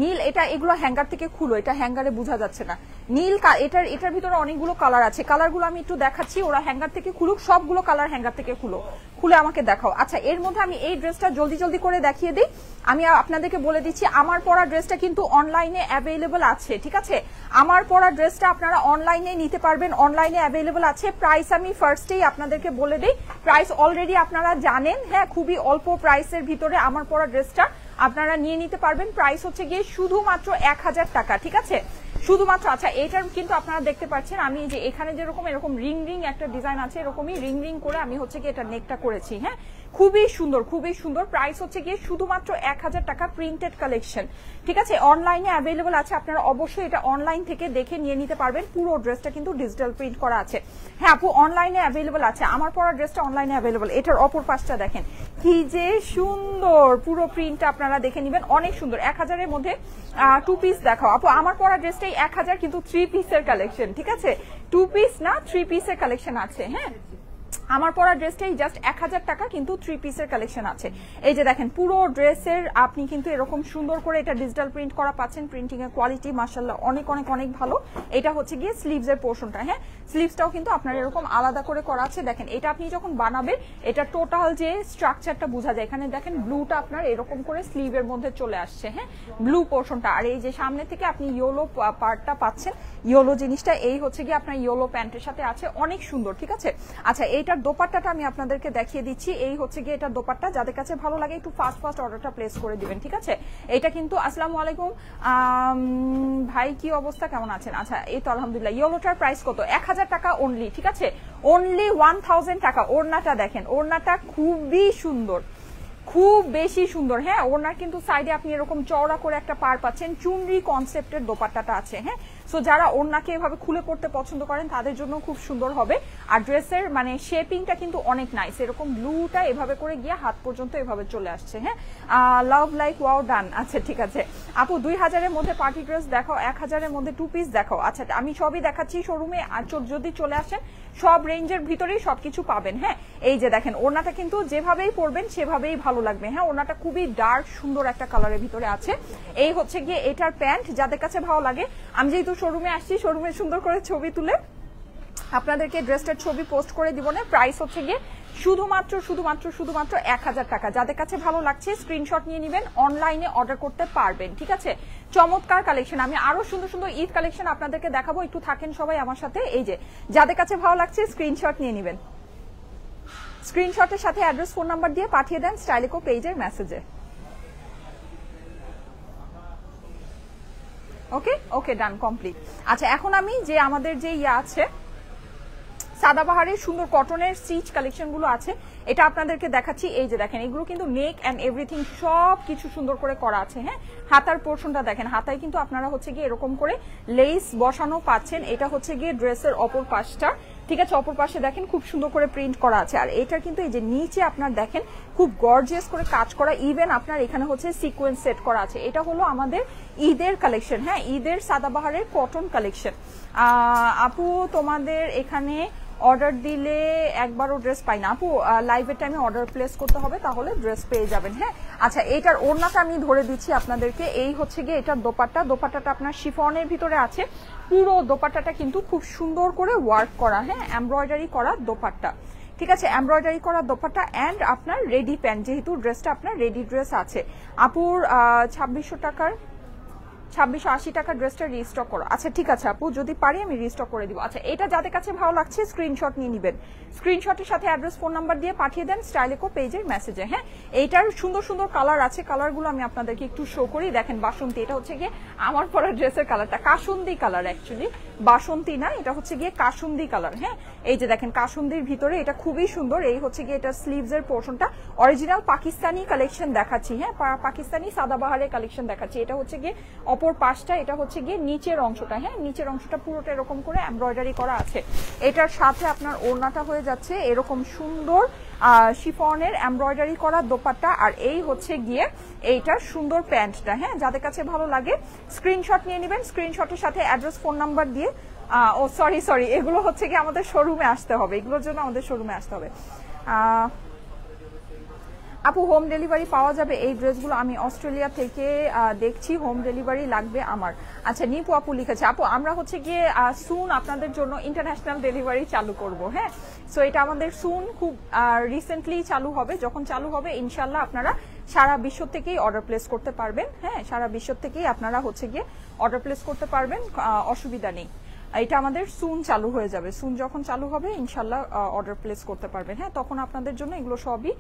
নীল, এটা এগুলো হ্যাঙ্গার থেকে খুলো, এটা হ্যাঙ্গারে বোঝা যাচ্ছে না। নীল, এটার ভিতরে অনেকগুলো কালার আছে। কালারগুলো আমি একটু দেখাচ্ছি, ওরা হ্যাঙ্গার থেকে খুলুক, সবগুলো কালার হ্যাঙ্গার থেকে খুলে আমাকে দেখাও। আচ্ছা, এর মধ্যে আমি এই ড্রেসটা জলদি করে দেখিয়ে দিই। আমি আপনাদেরকে বলে দিচ্ছি, আমার পরা ড্রেসটা কিন্তু অনলাইনে অ্যাভেলেবল আছে, ঠিক আছে? আমার পরা ড্রেসটা আপনারা অনলাইনে নিতে পারবেন, অনলাইনে অ্যাভেলেবল আছে। প্রাইস আমি ফার্স্টেই আপনাদেরকে বলে দিই, প্রাইস অলরেডি আপনারা জানেন। হ্যাঁ, খুবই অল্প প্রাইসের ভিতরে আমার পরা ড্রেসটা আপনারা নিয়ে নিতে পারবেন। প্রাইস হচ্ছে গিয়ে শুধুমাত্র 1000 টাকা, ঠিক আছে? শুধুমাত্র। আচ্ছা, এইটার কিন্তু আপনারা দেখতে পাচ্ছেন, আমি যে এখানে যেরকম এরকম রিং একটা ডিজাইন আছে, এরকমই রিং করে আমি হচ্ছে কি এটা নেকটা করেছি। হ্যাঁ, খুবই সুন্দর। প্রাইস হচ্ছে গিয়ে শুধুমাত্র 1000 টাকা, প্রিন্টেড কালেকশন, ঠিক আছে? অনলাইনে অ্যাভেলেবল আছে, আপনারা অবশ্যই এটা অনলাইন থেকে দেখে নিয়ে নিতে পারবেন। পুরো ড্রেসটা কিন্তু ডিজিটাল প্রিন্ট করা আছে। হ্যাঁ আপু, অনলাইনে অ্যাভেলেবল আছে, আমার পরা ড্রেসটা অনলাইনে অ্যাভেলেবল। এটার অপর পাশটা দেখেন কি যে সুন্দর, পুরো প্রিন্টটা আপনারা দেখে নেবেন, অনেক সুন্দর। 1000 এর মধ্যে 2 পিস দেখাও আপু। আমার পরা ড্রেসটাই 1000, কিন্তু 3 পিসের কালেকশন, ঠিক আছে? 2 পিস না, 3 পিসের কালেকশন আছে। হ্যাঁ, আমার পরা ড্রেসটাই জাস্ট 1000 টাকা, কিন্তু 3 পিসের কালেকশন আছে। এই যে দেখেন পুরো ড্রেসের আপনি কিন্তু এরকম সুন্দর করে এটা ডিজিটাল প্রিন্ট করা পাচ্ছেন। প্রিন্টিং এর কোয়ালিটি মাশাআল্লাহ অনেক ভালো। এটা হচ্ছে গিয়ে স্লিভস এর পোরশনটা। হ্যাঁ, স্লিভসটাও কিন্তু আপনার এরকম আলাদা করে করা আছে। দেখেন এটা আপনি যখন বানাবেন, এটা টোটাল যে স্ট্রাকচারটা বোঝা যায়। এখানে দেখেন ব্লুটা আপনার এরকম করে স্লিভের মধ্যে চলে আসছে। হ্যাঁ, ব্লু পোরশনটা। আর এই যে সামনে থেকে আপনি ইয়েলো পার্টটা পাচ্ছেন, ইয়েলো জিনিসটা এই হচ্ছে গিয়ে আপনার ইয়েলো প্যান্টের সাথে আছে, অনেক সুন্দর, ঠিক আছে? আচ্ছা, এইটার দোপাট্টাটা আমি আপনাদেরকে দেখিয়ে দিচ্ছি। এই হচ্ছে গিয়ে এটার দোপাট্টা। যাদের কাছে ভালো লাগে একটু ফাস্ট অর্ডারটা প্লেস করে দিবেন, ঠিক আছে? এটা কিন্তু আসসালামু আলাইকুম ভাই, কি অবস্থা, কেমন আছেন? আচ্ছা, এই তো আলহামদুলিল্লাহ। ইয়েলোটার প্রাইস কত? 1000 টাকা অনলি, ঠিক আছে? অনলি 1000 টাকা। ওড়নাটা দেখেন, ওড়নাটা খুবই সুন্দর, খুব বেশি সুন্দর। হ্যাঁ, ওনার কিন্তু সাইডে আপনি এরকম চওড়া করে একটা পার পাচ্ছেন, চুনরি কনসেপ্টের দোপাট্টাটা আছে। হ্যাঁ, সো যারা ওড়নাকে এভাবে খুলে পড়তে পছন্দ করেন তাদের জন্য খুব সুন্দর হবে। আর ড্রেসের মানে শেপিংটা কিন্তু অনেক নাইস, এরকম ব্লুটা এভাবে করে গিয়ে হাত পর্যন্ত এভাবে চলে আসছে। হ্যাঁ, লাভ লাইক ওয়াও ডান। আচ্ছা, ঠিক আছে আপু, 2000 এর মধ্যে পার্টি ড্রেস দেখাও, 1000 এর মধ্যে 2 পিস দেখাও। আচ্ছা, আমি সবই দেখাচ্ছি শোরুমে, আর যদি চলে আসেন সব রেঞ্জের ভিতরেই সবকিছু পাবেন। হ্যাঁ, এই যে দেখেন ওড়নাটা কিন্তু যেভাবেই পরবেন সেভাবেই ভালো লাগবে। হ্যাঁ, ওড়নাটা খুবই ডার্ক সুন্দর একটা কালারের ভিতরে আছে। এই হচ্ছে গিয়ে এটার প্যান্ট। যাদের কাছে ভালো লাগে, আমি যেহেতু শোরুমে আসছি, শোরুমে সুন্দর করে ছবি তুলে আপনাদেরকে ড্রেসটার ছবি পোস্ট করে দিব না। প্রাইস হচ্ছে গিয়ে শুধুমাত্র 1000 টাকা। যাদের কাছে ভালো লাগছে স্ক্রিনশট নিয়ে নেবেন, অনলাইনে অর্ডার করতে পারবেন, ঠিক আছে? চমৎকার কালেকশন। আমি আরো সুন্দর ঈদ কালেকশন আপনাদেরকে দেখাবো, একটু থাকেন সবাই আমার সাথে। এই যে যাদের কাছে ভালো লাগছে স্ক্রিনশট নিয়ে নেবেন, স্ক্রিনশটের সাথে অ্যাড্রেস ফোন নাম্বার দিয়ে পাঠিয়ে দেন স্টাইলিকো পেজের মেসেজে। ওকে ডান, কমপ্লিট। আচ্ছা, এখন আমি যে আমাদের যে আছে সাদাবাহারের সুন্দর কটনের স্টিচ কালেকশন গুলো আছে, এটা আপনাদেরকে দেখাচ্ছি। এই যে দেখেন এগুলো কিন্তু নেক এন্ড এভরিথিং সব কিছু সুন্দর করে করা আছে। হ্যাঁ, হাতার পোর্শনটা দেখেন, হাতায় কিন্তু আপনারা হচ্ছে গিয়ে এরকম করে লেস বসানো পাচ্ছেন। এটা হচ্ছে গিয়ে ড্রেসের অপর পাশটা, ঠিক আছে? অপর পাশে দেখেন খুব সুন্দর করে প্রিন্ট করা আছে। আর এটা কিন্তু এই যে নিচে আপনার দেখেন খুব গর্জিয়াস করে কাজ করা, ইভেন আপনার এখানে হচ্ছে সিকোয়েন্স সেট করা আছে। এটা হলো আমাদের ঈদের কালেকশন। হ্যাঁ, ঈদের সাদাবাহারের কটন কালেকশন। আপু, তোমাদের এখানে অর্ডার দিলে একবারও ড্রেস পাই না আপু, লাইভের টাইমে অর্ডার প্লেস করতে হবে, তাহলে ড্রেস পেয়ে যাবেন। হ্যাঁ, আচ্ছা, এইটার ওড়নাটা আমি ধরে দিচ্ছি আপনাদেরকে। এই হচ্ছে গিয়ে এটার দোপাট্টাটা আপনার শিফনের ভিতরে আছে। পুরো দোপাট্টাটা কিন্তু খুব সুন্দর করে ওয়ার্ক করা। হ্যাঁ, এমব্রয়ডারি করা দোপাট্টা, ঠিক আছে? এমব্রয়ডারি করা দোপাট্টা এন্ড আপনার রেডি প্যান্ট, যেহেতু ড্রেসটা আপনার রেডি ড্রেস আছে। আপুর 2600 টাকার 2680 টাকা ড্রেসটা রিস্টক করো। আচ্ছা ঠিক আছে আপু, যদি পারি আমি রিস্টক করে দিব। আচ্ছা এটা যাদের কাছে ভালো লাগছে স্ক্রিনশট নিয়ে নেবেন, স্ক্রিনশটের সাথে অ্যাড্রেস ফোন নাম্বার দিয়ে পাঠিয়ে দেন স্টাইলেকো পেজের মেসেজে। হ্যাঁ এইটার সুন্দর সুন্দর কালার আছে, কালারগুলো আমি আপনাদেরকে একটু শো করি। দেখেন বাসন্তী, এটা হচ্ছে গিয়ে আমার পরা ড্রেসের কালারটা কাসুন্দি কালার, অ্যাকচুয়ালি বাসন্তী না, এটা হচ্ছে গিয়ে কাসুন্দি কালার। হ্যাঁ এই যে দেখেন কাসুন্দির ভিতরে এটা খুবই সুন্দর। এই হচ্ছে গিয়ে এটা স্লিভস এর পোর্শনটা, অরিজিনাল পাকিস্তানি কালেকশন দেখাচ্ছি। হ্যাঁ পাকিস্তানি সাদাবাহারের কালেকশন দেখাচ্ছি। এটা হচ্ছে গিয়ে অপর পাশটা, এটা হচ্ছে গিয়ে নিচের অংশটা। হ্যাঁ নিচের অংশটা পুরোটা এরকম করে এমব্রয়ডারি করা আছে। এটার সাথে আপনার ওড়নাটা হয়ে যাচ্ছে এরকম সুন্দর শিফনের এমব্রয়ডারি করা দোপাট্টা, আর এই হচ্ছে গিয়ে এইটার সুন্দর প্যান্টটা। হ্যাঁ যাদের কাছে ভালো লাগে স্ক্রিনশট নিয়ে নেবেন, স্ক্রিনশটের সাথে অ্যাড্রেস ফোন নাম্বার দিয়ে। ও সরি এগুলো হচ্ছে কি আমাদের শোরুমে আসতে হবে, এগুলোর জন্য আমাদের শোরুমে আসতে হবে। আপু হোম ডেলিভারি পাওয়া যাবে এই ড্রেসগুলো? আমি অস্ট্রেলিয়া থেকে দেখছি, হোম ডেলিভারি লাগবে আমার। আচ্ছা নিপু আপু লিখেছে, আপু আমরা হচ্ছে গিয়ে সুন আপনাদের জন্য ইন্টারন্যাশনাল ডেলিভারি চালু করব। হ্যাঁ সো এটা আমাদের সুন খুব রিসেন্টলি চালু হবে, যখন চালু হবে ইনশাল্লাহ আপনারা সারা বিশ্ব থেকেই অর্ডার প্লেস করতে পারবেন। হ্যাঁ সারা বিশ্ব থেকেই আপনারা হচ্ছে গিয়ে অর্ডার প্লেস করতে পারবেন, অসুবিধা নেই। এটা আমাদের সুন চালু হয়ে যাবে, সুন যখন চালু হবে ইনশাল্লাহ অর্ডার প্লেস করতে পারবেন। হ্যাঁ তখন আপনাদের জন্য এগুলো সবই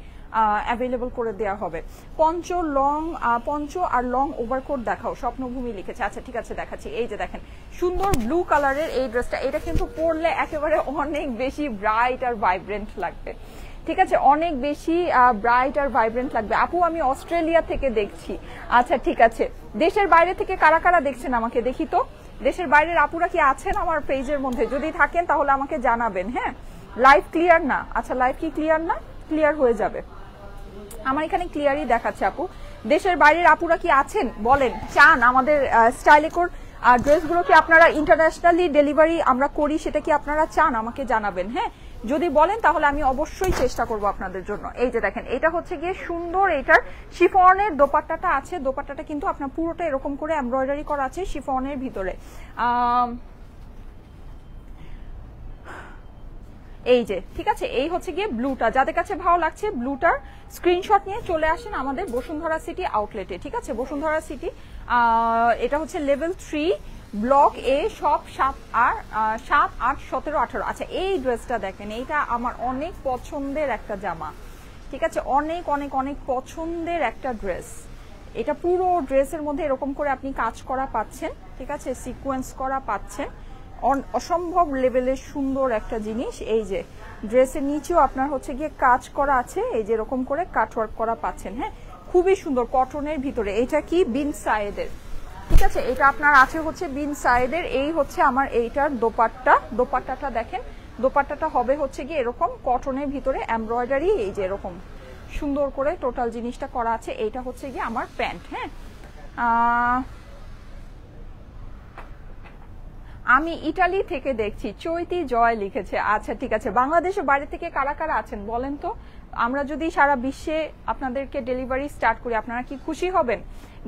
অ্যাভেলেবল করে দেওয়া হবে। পঞ্চ আর লং ওভারকোট দেখাও, স্বপ্নভূমি লিখেছে। আচ্ছা ঠিক আছে দেখাচ্ছি। এই যে দেখেন সুন্দর ব্লু কালারের এই ড্রেসটা, এটা কিন্তু পরলে একেবারে অনেক বেশি ব্রাইট আর ভাইব্রেন্ট লাগবে। ঠিক আছে অনেক বেশি ব্রাইট আর ভাইব্রেন্ট লাগবে। আপু আমি অস্ট্রেলিয়া থেকে দেখছি। আচ্ছা ঠিক আছে, দেশের বাইরে থেকে কারা কারা দেখছেন আমাকে দেখি তো, দেশের বাইরের আপুরা কি আছেন আমার পেজের মধ্যে? যদি থাকেন তাহলে আমাকে জানাবেন। হ্যাঁ লাইভ ক্লিয়ার না? আচ্ছা লাইভ কি ক্লিয়ার না? ক্লিয়ার হয়ে যাবে, আমার এখানে ক্লিয়ারই দেখাচ্ছে। আপু দেশের বাইরের আপুরা কি আছেন বলেন, চান আমাদের স্টাইলেকোর ড্রেসগুলো কি আপনারা ইন্টারন্যাশনালি ডেলিভারি আমরা করি, সেটা কি আপনারা চান? আমাকে জানাবেন। হ্যাঁ যদি বলেন তাহলে আমি অবশ্যই চেষ্টা করব আপনাদের জন্য। এই যে দেখেন এটা হচ্ছে গিয়ে সুন্দর, এটার শিফনের দোপাট্টাটা আছে, দোপাট্টাটা কিন্তু আপনার পুরোটা এরকম করে এমব্রয়ডারি করা আছে শিফনের ভিতরে। এই যে ঠিক আছে, এই হচ্ছে গিয়ে ব্লুটা, যাদের কাছে ভালো লাগছে ব্লুটার স্ক্রিনশট নিয়ে চলে আসেন আমাদের বসুন্ধরা সিটি আউটলেটে। ঠিক আছে বসুন্ধরা সিটি, এটা হচ্ছে লেভেল 3 ব্লক এ, সব 7, 8, 17, 18। আচ্ছা এই ড্রেসটা দেখেন, এইটা আমার অনেক পছন্দের একটা জামা। ঠিক আছে অনেক অনেক অনেক পছন্দের একটা ড্রেস। এটা পুরো ড্রেসের মধ্যে এরকম করে আপনি কাজ করা পাচ্ছেন। ঠিক আছে সিকোয়েন্স করা পাচ্ছেন, অসম্ভব লেভেলের সুন্দর একটা জিনিস। এই যে ড্রেসের নিচেও আপনার হচ্ছে গিয়ে কাজ করা আছে, এই যে এরকম করে কাটওয়ার্ক করা পাচ্ছেন। হ্যাঁ খুবই সুন্দর কটনের ভিতরে। এটা কি বিন সায়েদের। ঠিক আছে এটা আপনার আছে হচ্ছে বিন সায়েদের। এই হচ্ছে আমার এইটার দোপাট্টা, দোপাট্টাটা দেখেন, দোপাট্টাটা হবে হচ্ছে গিয়ে এরকম কটনের ভিতরে এমব্রয়ডারি, এই যে এরকম সুন্দর করে টোটাল জিনিসটা করা আছে। এইটা হচ্ছে গিয়ে আমার প্যান্ট। হ্যাঁ আমি ইটালি থেকে দেখছি, চৈতি জয় লিখেছে। আচ্ছা ঠিক আছে, বাংলাদেশের বাইরে থেকে কারা কারা আছেন বলেন তো, আমরা যদি সারা বিশ্বে আপনাদেরকে ডেলিভারি স্টার্ট করি আপনারা কি খুশি হবেন?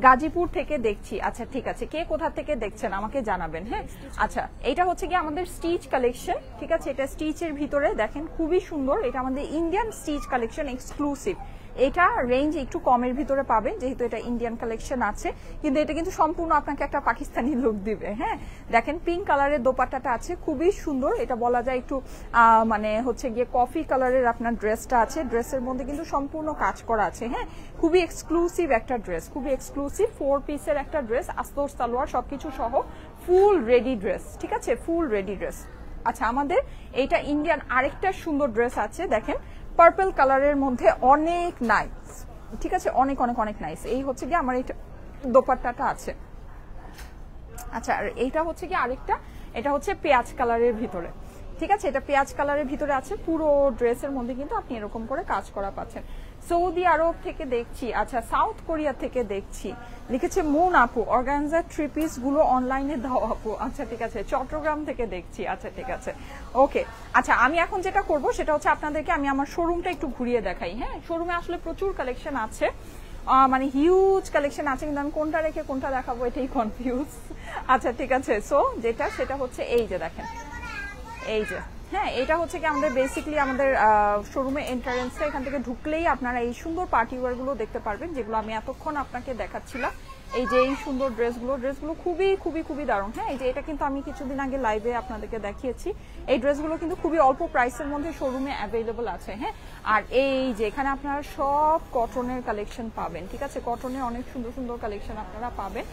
গাজীপুর থেকে দেখছি। আচ্ছা ঠিক আছে, কে কোথা থেকে দেখছেন আমাকে জানাবেন। হ্যাঁ আচ্ছা এটা হচ্ছে কি আমাদের স্টিচ কালেকশন। ঠিক আছে এটা স্টিচের ভিতরে দেখেন খুবই সুন্দর, এটা আমাদের ইন্ডিয়ান স্টিচ কালেকশন এক্সক্লুসিভ। এটা রেঞ্জ একটু কমের ভিতরে পাবেন যেহেতু এটা ইন্ডিয়ান কালেকশন আছে, কিন্তু এটা কিন্তু সম্পূর্ণ আপনাকে একটা পাকিস্তানি লুক দিবে। হ্যাঁ দেখেন পিঙ্ক কালারের দোপাট্টাটা আছে, খুবই সুন্দর। এটা বলা যায় একটু মানে হচ্ছে গিয়ে কফি কালারের আপনার ড্রেসটা আছে, ড্রেসের মধ্যে কিন্তু সম্পূর্ণ কাজ করা আছে। হ্যাঁ খুবই এক্সক্লুসিভ একটা ড্রেস, খুবই এক্সক্লুসিভ 4 পিসের একটা ড্রেস, আস্তর সালোয়ার সবকিছু সহ ফুল রেডি ড্রেস। ঠিক আছে ফুল রেডি ড্রেস। আচ্ছা আমাদের এইটা ইন্ডিয়ান আরেকটা সুন্দর ড্রেস আছে, দেখেন পার্পল কালারের মধ্যে অনেক নাইস। ঠিক আছে অনেক অনেক অনেক নাইস। এই হচ্ছে গিয়ে আমার এইটা দোপাট্টাটা আছে। আচ্ছা আর এইটা হচ্ছে কি আরেকটা, এটা হচ্ছে পেঁয়াজ কালারের ভিতরে। ঠিক আছে এটা পেঁয়াজ কালারের ভিতরে আছে, পুরো ড্রেসের মধ্যে কিন্তু আপনি এরকম করে কাজ করা পাচ্ছেন। সৌদি আরব থেকে দেখছি, আচ্ছা সাউথ কোরিয়া থেকে দেখছি লিখেছে মুন আপু, অর্গানজা 3 পিস গুলো অনলাইনে দাও আপু। আচ্ছা ঠিক আছে চট্টগ্রাম থেকে দেখছি। আচ্ছা ঠিক আছে ওকে। আচ্ছা আমি এখন যেটা করব সেটা হচ্ছে আপনাদেরকে আমি আমার শোরুমটা একটু ঘুরিয়ে দেখাই। হ্যাঁ শোরুমে আসলে প্রচুর কালেকশন আছে, মানে হিউজ কালেকশন আছে, কিন্তু আমি কোনটা রেখে কোনটা দেখাবো এটাই কনফিউজ। আচ্ছা ঠিক আছে সো যেটা সেটা হচ্ছে এই যে দেখেন, এই যে হ্যাঁ এটা হচ্ছে কি আমাদের বেসিক্যালি আমাদের শোরুমে এন্ট্রান্সটা, এখান থেকে ঢুকলেই আপনারা এই সুন্দর পার্টি ওয়্যার গুলো দেখতে পারবেন যেগুলো আমি এতক্ষণ আপনাকে দেখাচ্ছিলাম। এই যে এই সুন্দর ড্রেসগুলো খুবই খুবই খুবই দারুণ। হ্যাঁ, এই যে এটা কিন্তু আমি কিছুদিন আগে লাইভে আপনাদেরকে দেখিয়েছি। এই ড্রেসগুলো কিন্তু খুবই অল্প প্রাইসের মধ্যে শোরুমে অ্যাভেলেবল আছে। হ্যাঁ, আর এই যে এখানে আপনারা সব কটনের কালেকশন পাবেন, ঠিক আছে, কটনের অনেক সুন্দর সুন্দর কালেকশন আপনারা পাবেন।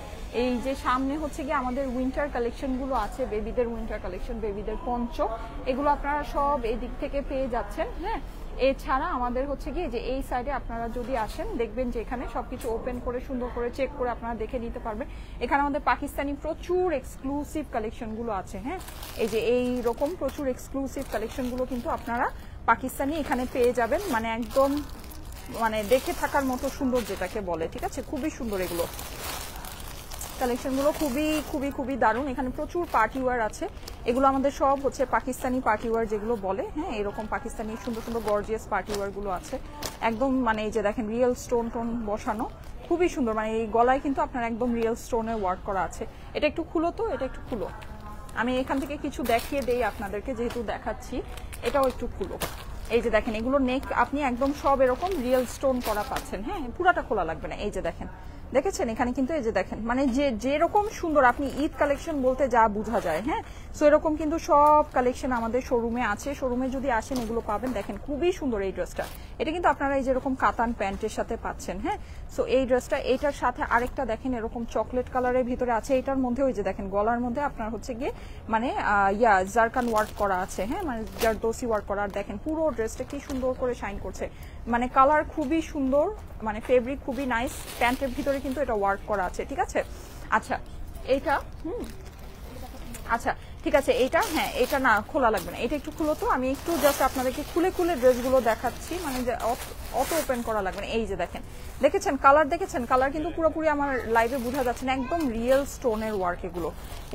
এই যে সামনে হচ্ছে কি আমাদের উইন্টার কালেকশনগুলো আছে, বেবিদের উইন্টার কালেকশন, বেবিদের পঞ্চ, এগুলো আপনারা সব এই দিক থেকে পেয়ে যাচ্ছেন। হ্যাঁ, এছাড়া আমাদের হচ্ছে কি যে এই সাইডে আপনারা যদি আসেন দেখবেন যে এখানে সবকিছু ওপেন করে সুন্দর করে চেক করে আপনারা দেখে নিতে পারবেন। এখানে আমাদের পাকিস্তানি প্রচুর এক্সক্লুসিভ কালেকশনগুলো আছে। হ্যাঁ, এই যে এই রকম প্রচুর এক্সক্লুসিভ কালেকশনগুলো কিন্তু আপনারা পাকিস্তানি এখানে পেয়ে যাবেন, মানে একদম মানে দেখে থাকার মতো সুন্দর যেটাকে বলে, ঠিক আছে, খুবই সুন্দর এগুলো কালেকশনগুলো, খুবই খুবই খুবই দারুণ। এখানে প্রচুর পার্টি ওয়্যার আছে, এগুলো আমাদের সব হচ্ছে পাকিস্তানি পার্টি ওয়্যার যেগুলো বলে। হ্যাঁ, এরকম পাকিস্তানি সুন্দর সুন্দর গর্জিয়াস পার্টি ওয়্যারগুলো আছে একদম, মানে এই যে দেখেন রিয়েল স্টোন টোন বসানো, খুবই সুন্দর, মানে এই গলায় কিন্তু আপনার একদম রিয়েল স্টোনের ওয়ার্ক করা আছে। এটা একটু খুলো তো, এটা একটু খুলো, আমি এখান থেকে কিছু দেখিয়ে দেই আপনাদেরকে যেহেতু দেখাচ্ছি। এটাও একটু খুলো, এই যে দেখেন এগুলো নেক আপনি একদম সব এরকম রিয়েল স্টোন করা পাচ্ছেন। হ্যাঁ, পুরাটা খোলা লাগবে না, এই যে দেখেন, দেখেছেন এখানে কিন্তু এই যে দেখেন, মানে যেরকম সুন্দর আপনি ঈদ কালেকশন বলতে যা বোঝা যায়। হ্যাঁ, সো এরকম কিন্তু সব কালেকশন আমাদের শোরুমে আছে, শোরুমে যদি আসেন এগুলো পাবেন। দেখেন খুবই সুন্দর এই ড্রেসটা, এটা কিন্তু আপনারা এই যেরকম কাতান প্যান্টের সাথে পাচ্ছেন। হ্যাঁ, সো এই ড্রেসটা, এইটার সাথে আরেকটা দেখেন এরকম চকলেট কালারের ভিতরে আছে, এটার মধ্যে ওই যে দেখেন গলার মধ্যে আপনার হচ্ছে গিয়ে মানে জারকান ওয়ার্ক করা আছে। হ্যাঁ, মানে জারদোসি ওয়ার্ক করা, আর দেখেন পুরো ড্রেসটা কি সুন্দর করে শাইন করছে, মানে কালার খুবই সুন্দর, মানে ফেব্রিক খুবই নাইস, প্যান্টের ভিতরে কিন্তু এটা ওয়ার্ক করা আছে, ঠিক আছে। আচ্ছা এইটা আচ্ছা ঠিক আছে, এইটা হ্যাঁ এটা না খোলা লাগবে না, এটা একটু খুলো তো, আমি একটু জাস্ট আপনাদেরকে খুলে খুলে ড্রেসগুলো দেখাচ্ছি, মানে অত ওপেন করা লাগবে না। এই যে দেখেন, দেখেছেন কালার, দেখেছেন কালার কিন্তু পুরোপুরি আমার লাইভে বোঝা যাচ্ছে না, একদম রিয়েল স্টোনের ওয়ার্ক,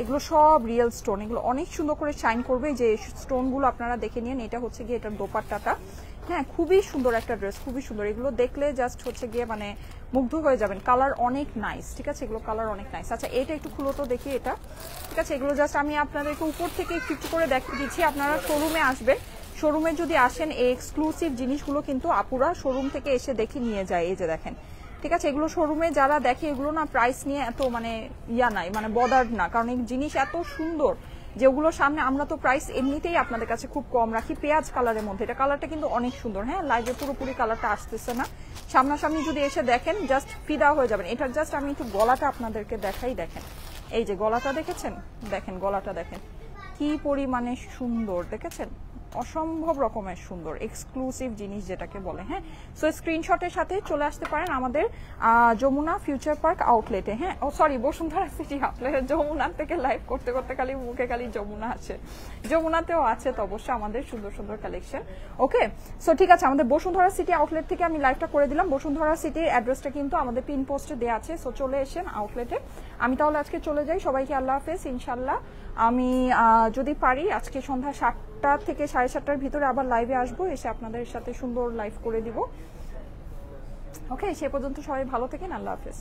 এগুলো সব রিয়েল স্টোন, এগুলো অনেক সুন্দর করে শাইন করবে। যে স্টোনগুলো আপনারা দেখে নিন, এটা হচ্ছে গিয়ে এটার দোপাট্টাটা। হ্যাঁ, খুবই সুন্দর একটা ড্রেস, খুবই সুন্দর, এগুলো দেখলে জাস্ট হচ্ছে গিয়ে মানে মুগ্ধ হয়ে যাবেন, কালার অনেক নাইস, ঠিক আছে, এগুলো কালার অনেক নাইস। আচ্ছা এটা একটু খুলো তো দেখি, এটা ঠিক আছে, এগুলো জাস্ট আমি আপনাদেরকে উপর থেকে একটু করে দেখিয়ে দিচ্ছি। আপনারা শোরুমে আসবেন, শোরুমে যদি আসেন এই এক্সক্লুসিভ জিনিসগুলো কিন্তু আপুরা শোরুম থেকে এসে দেখে নিয়ে যায়। এই যে দেখেন, ঠিক আছে, এগুলো শোরুমে যারা দেখে এগুলো না প্রাইস নিয়ে এত মানে নাই, মানে বদার্ড না, কারণ এই জিনিস এত সুন্দর যেগুলো সামনে আমরা তো প্রাইস এমনিতেই আপনাদের কাছে খুব কম রাখি। পেঁয়াজ কালারের মধ্যে, এটা কালারটা কিন্তু অনেক সুন্দর। হ্যাঁ, লাইভে পুরোপুরি কালারটা আসতেছে না, সামনাসামনি যদি এসে দেখেন জাস্ট ফিদা হয়ে যাবেন। এটার জাস্ট আমি একটু গলাটা আপনাদেরকে দেখাই, দেখেন এই যে গলাটা দেখেছেন, দেখেন গলাটা দেখেন কি পরিমাণে সুন্দর, দেখেছেন অসম্ভব রকমের সুন্দর এক্সক্লুসিভ জিনিস যেটাকে বলে। হ্যাঁ, সো স্ক্রিনশটের সাথে চলে আসতে পারেন আমাদের যমুনা ফিউচার পার্ক আউটলেটে। হ্যাঁ, ও সরি বসুন্ধরা সিটি আউটলেটে, যমুনা থেকে লাইভ করতে করতে খালি মুখে খালি যমুনা আছে, যমুনাতেও আছে তো অবশ্যই আমাদের সুন্দর সুন্দর কালেকশন। ওকে, সো ঠিক আছে, আমাদের বসুন্ধরা সিটি আউটলেট থেকে আমি লাইভটা করে দিলাম। বসুন্ধরা সিটির অ্যাড্রেসটা কিন্তু আমাদের পিন পোস্টে দেওয়া আছে, সো চলে এসেন আউটলেটে। আমি তাহলে আজকে চলে যাই, সবাইকে আল্লাহ হাফেজ। ইনশাল্লাহ আমি যদি পারি আজকে সন্ধ্যা 7টা থেকে 7:30টার ভিতরে আবার লাইভে আসবো, এসে আপনাদের সাথে সুন্দর লাইভ করে দিব। ওকে, সে পর্যন্ত সবাই ভালো থাকেন, আল্লাহ হাফেজ।